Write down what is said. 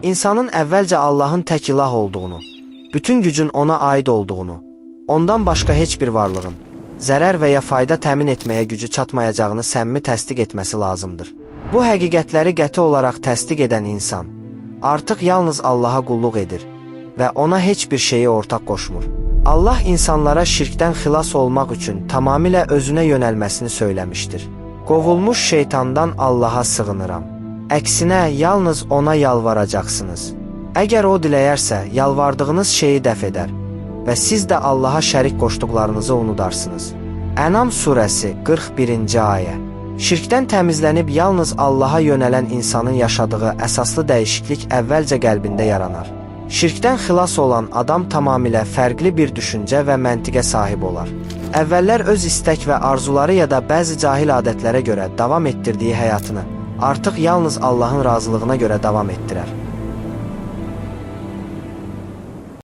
İnsanın əvvəlcə Allahın tək ilah olduğunu, bütün gücün ona aid olduğunu, ondan başqa heç bir varlığın zərər və ya fayda təmin etməyə gücü çatmayacağını səmimi təsdiq etməsi lazımdır. Bu həqiqətləri qəti olaraq təsdiq edən insan artıq yalnız Allaha qulluq edir və ona heç bir şeyi ortaq qoşmur. Allah insanlara şirkdən xilas olmaq üçün tamamilə özünə yönəlməsini söyləmişdir. Qovulmuş şeytandan Allaha sığınıram. Əksinə, yalnız ona yalvaracaqsınız. Əgər o diləyərsə, yalvardığınız şeyi dəf edər və siz də Allaha şərik qoşduqlarınızı unudarsınız. Ənam surəsi 41-ci ayə. Şirkdən təmizlənib yalnız Allaha yönələn insanın yaşadığı əsaslı dəyişiklik əvvəlcə qəlbində yaranar. Şirkdən xilas olan adam tamamilə fərqli bir düşüncə və məntiqə sahib olar. Əvvəllər öz istək və arzuları ya da bəzi cahil adətlərə görə davam etdirdiyi həyatını artıq yalnız Allahın razılığına görə davam etdirər.